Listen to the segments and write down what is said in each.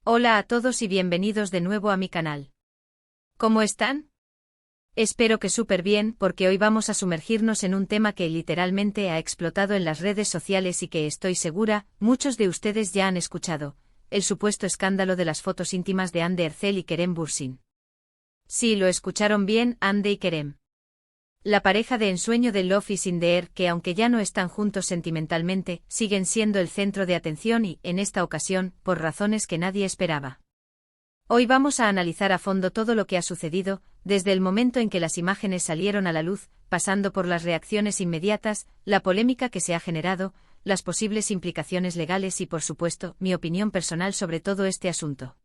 Hola a todos y bienvenidos de nuevo a mi canal. ¿Cómo están? Espero que súper bien, porque hoy vamos a sumergirnos en un tema que literalmente ha explotado en las redes sociales y que estoy segura, muchos de ustedes ya han escuchado: el supuesto escándalo de las fotos íntimas de Hande Erçel y Kerem Bürsin. Sí, lo escucharon bien, Hande y Kerem. La pareja de ensueño de Love is in the Air, que aunque ya no están juntos sentimentalmente, siguen siendo el centro de atención y, en esta ocasión, por razones que nadie esperaba. Hoy vamos a analizar a fondo todo lo que ha sucedido, desde el momento en que las imágenes salieron a la luz, pasando por las reacciones inmediatas, la polémica que se ha generado, las posibles implicaciones legales y, por supuesto, mi opinión personal sobre todo este asunto.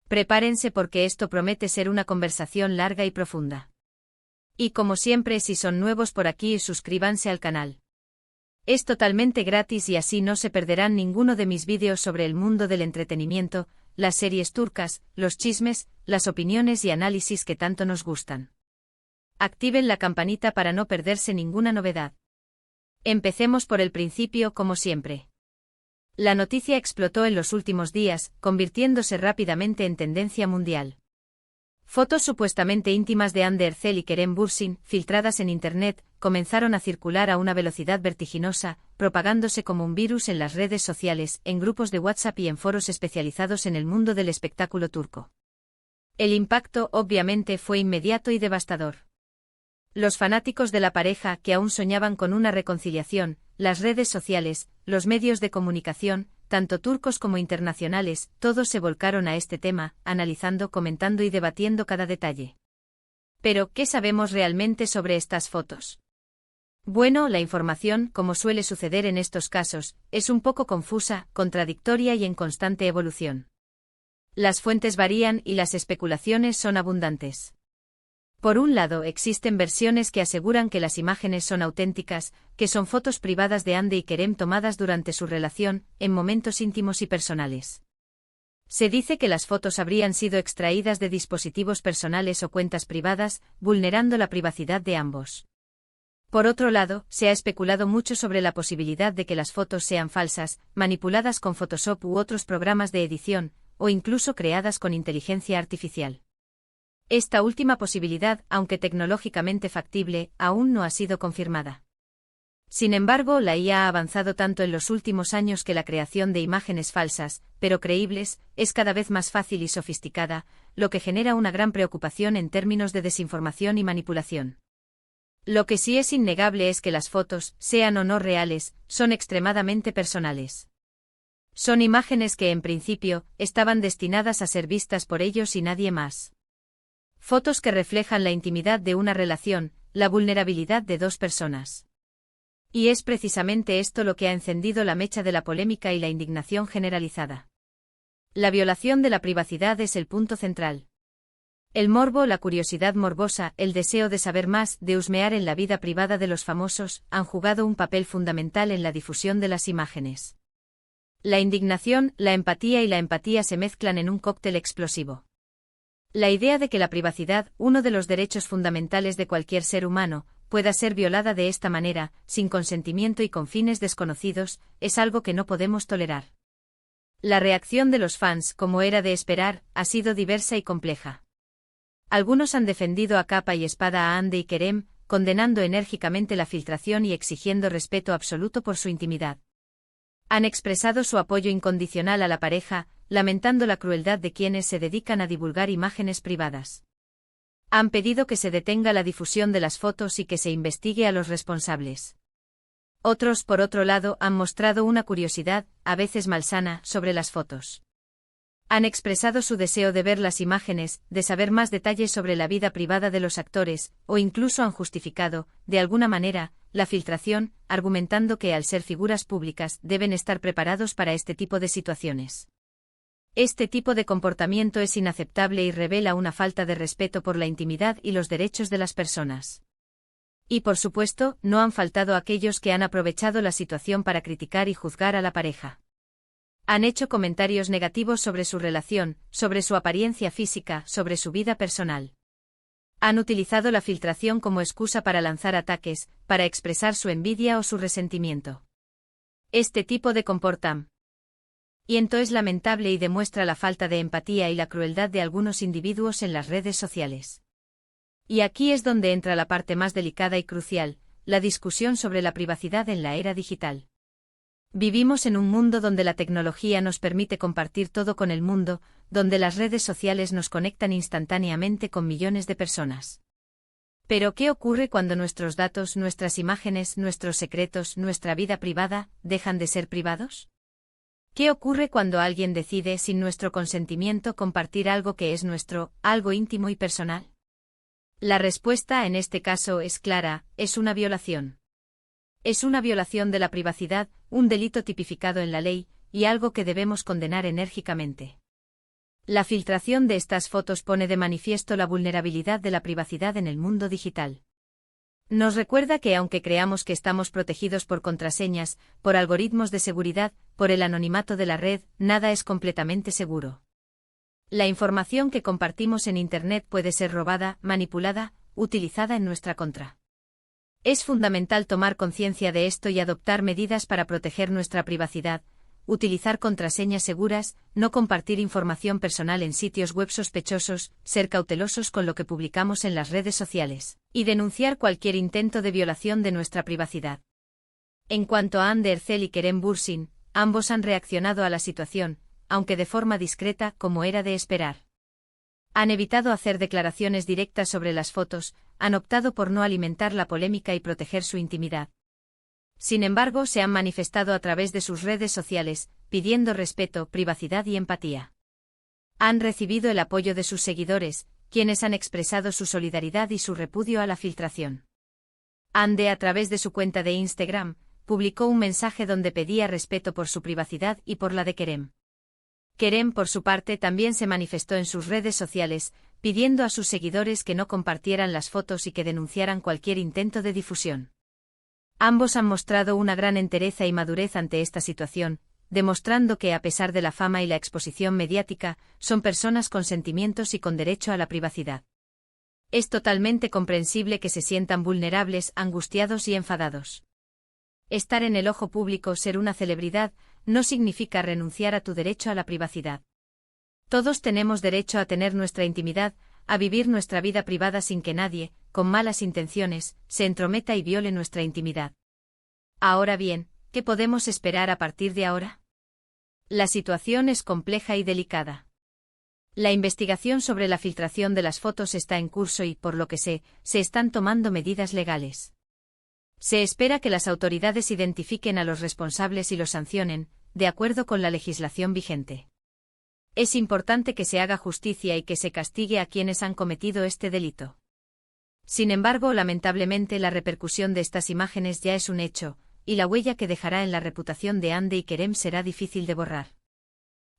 Prepárense porque esto promete ser una conversación larga y profunda. Y como siempre, si son nuevos por aquí, suscríbanse al canal. Es totalmente gratis y así no se perderán ninguno de mis vídeos sobre el mundo del entretenimiento, las series turcas, los chismes, las opiniones y análisis que tanto nos gustan. Activen la campanita para no perderse ninguna novedad. Empecemos por el principio, como siempre. La noticia explotó en los últimos días, convirtiéndose rápidamente en tendencia mundial. Fotos supuestamente íntimas de Hande Erçel y Kerem Bürsin, filtradas en Internet, comenzaron a circular a una velocidad vertiginosa, propagándose como un virus en las redes sociales, en grupos de WhatsApp y en foros especializados en el mundo del espectáculo turco. El impacto, obviamente, fue inmediato y devastador. Los fanáticos de la pareja, que aún soñaban con una reconciliación, las redes sociales, los medios de comunicación, tanto turcos como internacionales, todos se volcaron a este tema, analizando, comentando y debatiendo cada detalle. Pero, ¿qué sabemos realmente sobre estas fotos? Bueno, la información, como suele suceder en estos casos, es un poco confusa, contradictoria y en constante evolución. Las fuentes varían y las especulaciones son abundantes. Por un lado, existen versiones que aseguran que las imágenes son auténticas, que son fotos privadas de Hande y Kerem tomadas durante su relación, en momentos íntimos y personales. Se dice que las fotos habrían sido extraídas de dispositivos personales o cuentas privadas, vulnerando la privacidad de ambos. Por otro lado, se ha especulado mucho sobre la posibilidad de que las fotos sean falsas, manipuladas con Photoshop u otros programas de edición, o incluso creadas con inteligencia artificial. Esta última posibilidad, aunque tecnológicamente factible, aún no ha sido confirmada. Sin embargo, la IA ha avanzado tanto en los últimos años que la creación de imágenes falsas, pero creíbles, es cada vez más fácil y sofisticada, lo que genera una gran preocupación en términos de desinformación y manipulación. Lo que sí es innegable es que las fotos, sean o no reales, son extremadamente personales. Son imágenes que, en principio, estaban destinadas a ser vistas por ellos y nadie más. Fotos que reflejan la intimidad de una relación, la vulnerabilidad de dos personas. Y es precisamente esto lo que ha encendido la mecha de la polémica y la indignación generalizada. La violación de la privacidad es el punto central. El morbo, la curiosidad morbosa, el deseo de saber más, de husmear en la vida privada de los famosos, han jugado un papel fundamental en la difusión de las imágenes. La indignación, la empatía y la empatía se mezclan en un cóctel explosivo. La idea de que la privacidad, uno de los derechos fundamentales de cualquier ser humano, pueda ser violada de esta manera, sin consentimiento y con fines desconocidos, es algo que no podemos tolerar. La reacción de los fans, como era de esperar, ha sido diversa y compleja. Algunos han defendido a capa y espada a Hande y Kerem, condenando enérgicamente la filtración y exigiendo respeto absoluto por su intimidad. Han expresado su apoyo incondicional a la pareja, lamentando la crueldad de quienes se dedican a divulgar imágenes privadas. Han pedido que se detenga la difusión de las fotos y que se investigue a los responsables. Otros, por otro lado, han mostrado una curiosidad, a veces malsana, sobre las fotos. Han expresado su deseo de ver las imágenes, de saber más detalles sobre la vida privada de los actores, o incluso han justificado, de alguna manera, la filtración, argumentando que al ser figuras públicas deben estar preparados para este tipo de situaciones. Este tipo de comportamiento es inaceptable y revela una falta de respeto por la intimidad y los derechos de las personas. Y por supuesto, no han faltado aquellos que han aprovechado la situación para criticar y juzgar a la pareja. Han hecho comentarios negativos sobre su relación, sobre su apariencia física, sobre su vida personal. Han utilizado la filtración como excusa para lanzar ataques, para expresar su envidia o su resentimiento. Este tipo de comportamiento Y esto es lamentable y demuestra la falta de empatía y la crueldad de algunos individuos en las redes sociales. Y aquí es donde entra la parte más delicada y crucial, la discusión sobre la privacidad en la era digital. Vivimos en un mundo donde la tecnología nos permite compartir todo con el mundo, donde las redes sociales nos conectan instantáneamente con millones de personas. Pero ¿qué ocurre cuando nuestros datos, nuestras imágenes, nuestros secretos, nuestra vida privada, dejan de ser privados? ¿Qué ocurre cuando alguien decide, sin nuestro consentimiento, compartir algo que es nuestro, algo íntimo y personal? La respuesta en este caso es clara, es una violación. Es una violación de la privacidad, un delito tipificado en la ley, y algo que debemos condenar enérgicamente. La filtración de estas fotos pone de manifiesto la vulnerabilidad de la privacidad en el mundo digital. Nos recuerda que aunque creamos que estamos protegidos por contraseñas, por algoritmos de seguridad, por el anonimato de la red, nada es completamente seguro. La información que compartimos en Internet puede ser robada, manipulada, utilizada en nuestra contra. Es fundamental tomar conciencia de esto y adoptar medidas para proteger nuestra privacidad, utilizar contraseñas seguras, no compartir información personal en sitios web sospechosos, ser cautelosos con lo que publicamos en las redes sociales, y denunciar cualquier intento de violación de nuestra privacidad. En cuanto a Hande Erçel y Kerem Bürsin, ambos han reaccionado a la situación, aunque de forma discreta, como era de esperar. Han evitado hacer declaraciones directas sobre las fotos, han optado por no alimentar la polémica y proteger su intimidad. Sin embargo, se han manifestado a través de sus redes sociales, pidiendo respeto, privacidad y empatía. Han recibido el apoyo de sus seguidores, quienes han expresado su solidaridad y su repudio a la filtración. Hande, a través de su cuenta de Instagram, publicó un mensaje donde pedía respeto por su privacidad y por la de Kerem. Kerem, por su parte, también se manifestó en sus redes sociales, pidiendo a sus seguidores que no compartieran las fotos y que denunciaran cualquier intento de difusión. Ambos han mostrado una gran entereza y madurez ante esta situación, demostrando que a pesar de la fama y la exposición mediática, son personas con sentimientos y con derecho a la privacidad. Es totalmente comprensible que se sientan vulnerables, angustiados y enfadados. Estar en el ojo público, ser una celebridad, no significa renunciar a tu derecho a la privacidad. Todos tenemos derecho a tener nuestra intimidad, a vivir nuestra vida privada sin que nadie, con malas intenciones, se entrometa y viole nuestra intimidad. Ahora bien, ¿qué podemos esperar a partir de ahora? La situación es compleja y delicada. La investigación sobre la filtración de las fotos está en curso y, por lo que sé, se están tomando medidas legales. Se espera que las autoridades identifiquen a los responsables y los sancionen, de acuerdo con la legislación vigente. Es importante que se haga justicia y que se castigue a quienes han cometido este delito. Sin embargo, lamentablemente la repercusión de estas imágenes ya es un hecho, y la huella que dejará en la reputación de Hande y Kerem será difícil de borrar.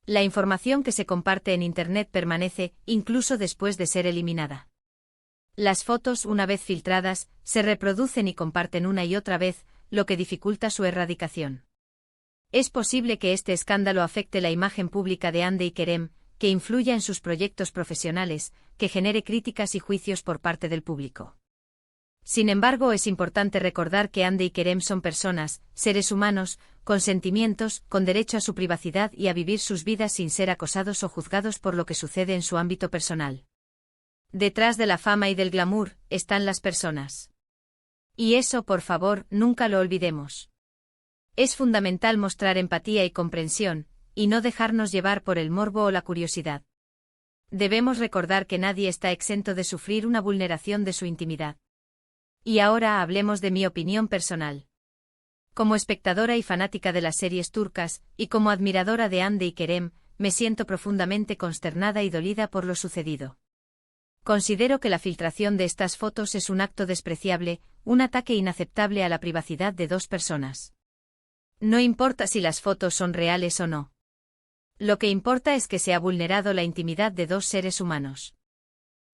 La información que se comparte en Internet permanece, incluso después de ser eliminada. Las fotos, una vez filtradas, se reproducen y comparten una y otra vez, lo que dificulta su erradicación. Es posible que este escándalo afecte la imagen pública de Hande y Kerem, que influya en sus proyectos profesionales, que genere críticas y juicios por parte del público. Sin embargo, es importante recordar que Hande y Kerem son personas, seres humanos, con sentimientos, con derecho a su privacidad y a vivir sus vidas sin ser acosados o juzgados por lo que sucede en su ámbito personal. Detrás de la fama y del glamour, están las personas. Y eso, por favor, nunca lo olvidemos. Es fundamental mostrar empatía y comprensión, y no dejarnos llevar por el morbo o la curiosidad. Debemos recordar que nadie está exento de sufrir una vulneración de su intimidad. Y ahora hablemos de mi opinión personal. Como espectadora y fanática de las series turcas, y como admiradora de Hande y Kerem, me siento profundamente consternada y dolida por lo sucedido. Considero que la filtración de estas fotos es un acto despreciable, un ataque inaceptable a la privacidad de dos personas. No importa si las fotos son reales o no. Lo que importa es que se ha vulnerado la intimidad de dos seres humanos.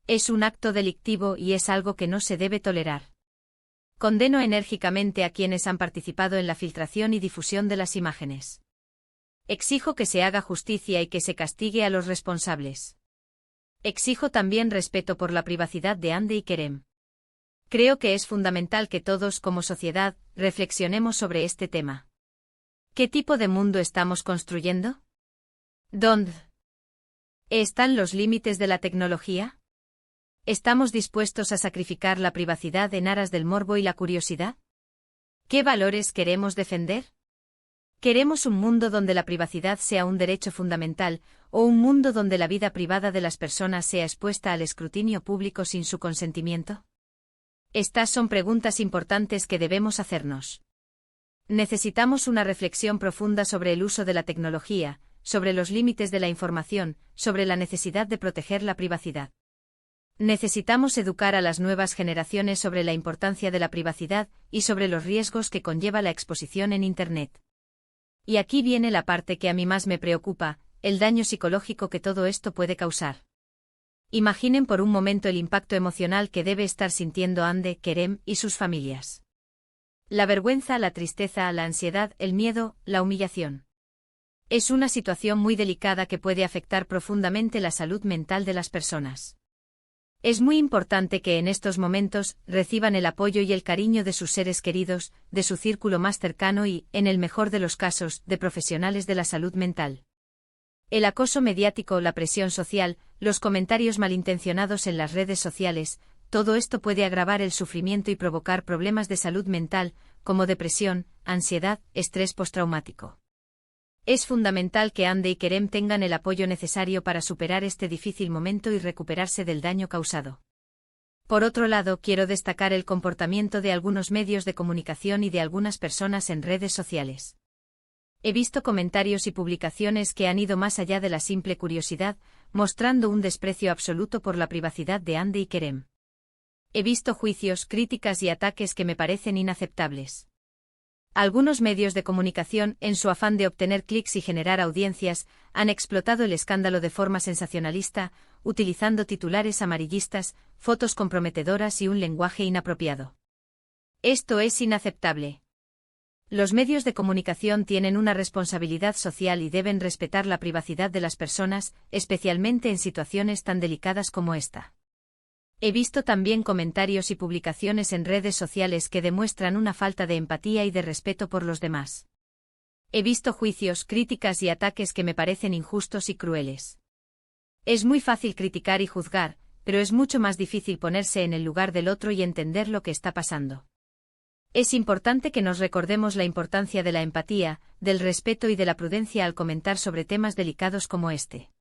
Es un acto delictivo y es algo que no se debe tolerar. Condeno enérgicamente a quienes han participado en la filtración y difusión de las imágenes. Exijo que se haga justicia y que se castigue a los responsables. Exijo también respeto por la privacidad de Hande y Kerem. Creo que es fundamental que todos, como sociedad, reflexionemos sobre este tema. ¿Qué tipo de mundo estamos construyendo? ¿Dónde están los límites de la tecnología? ¿Estamos dispuestos a sacrificar la privacidad en aras del morbo y la curiosidad? ¿Qué valores queremos defender? ¿Queremos un mundo donde la privacidad sea un derecho fundamental, o un mundo donde la vida privada de las personas sea expuesta al escrutinio público sin su consentimiento? Estas son preguntas importantes que debemos hacernos. Necesitamos una reflexión profunda sobre el uso de la tecnología, sobre los límites de la información, sobre la necesidad de proteger la privacidad. Necesitamos educar a las nuevas generaciones sobre la importancia de la privacidad y sobre los riesgos que conlleva la exposición en Internet. Y aquí viene la parte que a mí más me preocupa, el daño psicológico que todo esto puede causar. Imaginen por un momento el impacto emocional que debe estar sintiendo Hande, Kerem y sus familias. La vergüenza, la tristeza, la ansiedad, el miedo, la humillación. Es una situación muy delicada que puede afectar profundamente la salud mental de las personas. Es muy importante que en estos momentos reciban el apoyo y el cariño de sus seres queridos, de su círculo más cercano y, en el mejor de los casos, de profesionales de la salud mental. El acoso mediático, la presión social, los comentarios malintencionados en las redes sociales, todo esto puede agravar el sufrimiento y provocar problemas de salud mental, como depresión, ansiedad, estrés postraumático. Es fundamental que Hande y Kerem tengan el apoyo necesario para superar este difícil momento y recuperarse del daño causado. Por otro lado, quiero destacar el comportamiento de algunos medios de comunicación y de algunas personas en redes sociales. He visto comentarios y publicaciones que han ido más allá de la simple curiosidad, mostrando un desprecio absoluto por la privacidad de Hande y Kerem. He visto juicios, críticas y ataques que me parecen inaceptables. Algunos medios de comunicación, en su afán de obtener clics y generar audiencias, han explotado el escándalo de forma sensacionalista, utilizando titulares amarillistas, fotos comprometedoras y un lenguaje inapropiado. Esto es inaceptable. Los medios de comunicación tienen una responsabilidad social y deben respetar la privacidad de las personas, especialmente en situaciones tan delicadas como esta. He visto también comentarios y publicaciones en redes sociales que demuestran una falta de empatía y de respeto por los demás. He visto juicios, críticas y ataques que me parecen injustos y crueles. Es muy fácil criticar y juzgar, pero es mucho más difícil ponerse en el lugar del otro y entender lo que está pasando. Es importante que nos recordemos la importancia de la empatía, del respeto y de la prudencia al comentar sobre temas delicados como este.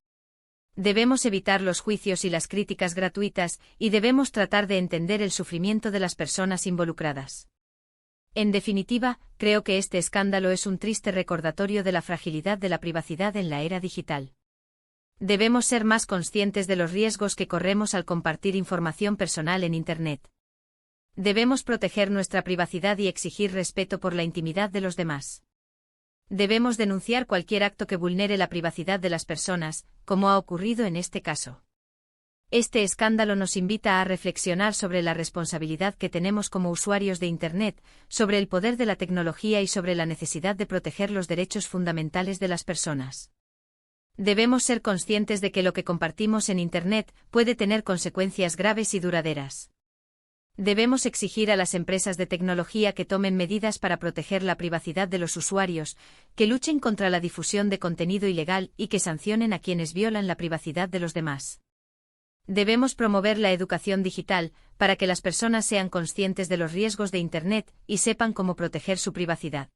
Debemos evitar los juicios y las críticas gratuitas, y debemos tratar de entender el sufrimiento de las personas involucradas. En definitiva, creo que este escándalo es un triste recordatorio de la fragilidad de la privacidad en la era digital. Debemos ser más conscientes de los riesgos que corremos al compartir información personal en Internet. Debemos proteger nuestra privacidad y exigir respeto por la intimidad de los demás. Debemos denunciar cualquier acto que vulnere la privacidad de las personas, como ha ocurrido en este caso. Este escándalo nos invita a reflexionar sobre la responsabilidad que tenemos como usuarios de Internet, sobre el poder de la tecnología y sobre la necesidad de proteger los derechos fundamentales de las personas. Debemos ser conscientes de que lo que compartimos en Internet puede tener consecuencias graves y duraderas. Debemos exigir a las empresas de tecnología que tomen medidas para proteger la privacidad de los usuarios, que luchen contra la difusión de contenido ilegal y que sancionen a quienes violan la privacidad de los demás. Debemos promover la educación digital, para que las personas sean conscientes de los riesgos de Internet y sepan cómo proteger su privacidad.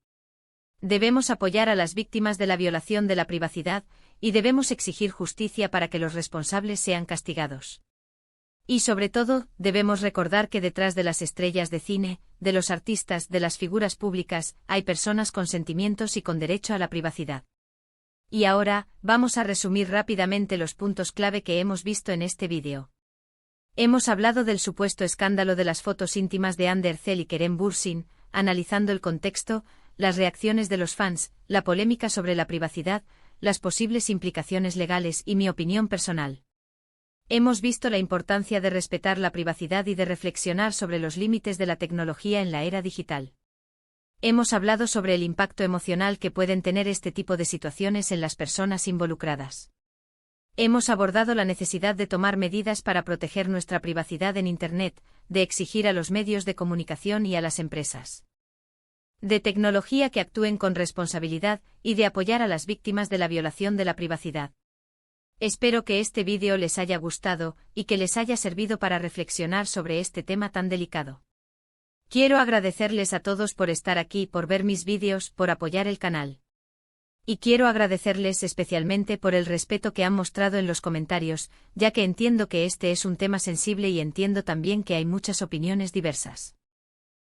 Debemos apoyar a las víctimas de la violación de la privacidad, y debemos exigir justicia para que los responsables sean castigados. Y sobre todo, debemos recordar que detrás de las estrellas de cine, de los artistas, de las figuras públicas, hay personas con sentimientos y con derecho a la privacidad. Y ahora, vamos a resumir rápidamente los puntos clave que hemos visto en este vídeo. Hemos hablado del supuesto escándalo de las fotos íntimas de Hande Erçel y Kerem Bürsin, analizando el contexto, las reacciones de los fans, la polémica sobre la privacidad, las posibles implicaciones legales y mi opinión personal. Hemos visto la importancia de respetar la privacidad y de reflexionar sobre los límites de la tecnología en la era digital. Hemos hablado sobre el impacto emocional que pueden tener este tipo de situaciones en las personas involucradas. Hemos abordado la necesidad de tomar medidas para proteger nuestra privacidad en Internet, de exigir a los medios de comunicación y a las empresas de tecnología que actúen con responsabilidad y de apoyar a las víctimas de la violación de la privacidad. Espero que este vídeo les haya gustado y que les haya servido para reflexionar sobre este tema tan delicado. Quiero agradecerles a todos por estar aquí, por ver mis vídeos, por apoyar el canal. Y quiero agradecerles especialmente por el respeto que han mostrado en los comentarios, ya que entiendo que este es un tema sensible y entiendo también que hay muchas opiniones diversas.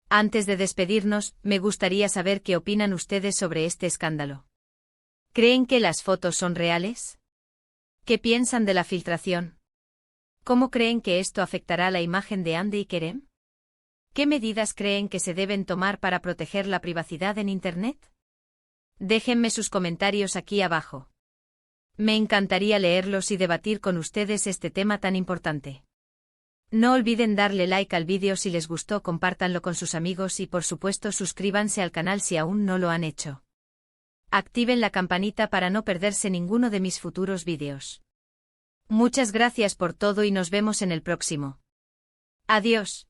Antes de despedirnos, me gustaría saber qué opinan ustedes sobre este escándalo. ¿Creen que las fotos son reales? ¿Qué piensan de la filtración? ¿Cómo creen que esto afectará la imagen de Hande y Kerem? ¿Qué medidas creen que se deben tomar para proteger la privacidad en Internet? Déjenme sus comentarios aquí abajo. Me encantaría leerlos y debatir con ustedes este tema tan importante. No olviden darle like al vídeo si les gustó, compártanlo con sus amigos y por supuesto suscríbanse al canal si aún no lo han hecho. Activen la campanita para no perderse ninguno de mis futuros vídeos. Muchas gracias por todo y nos vemos en el próximo. Adiós.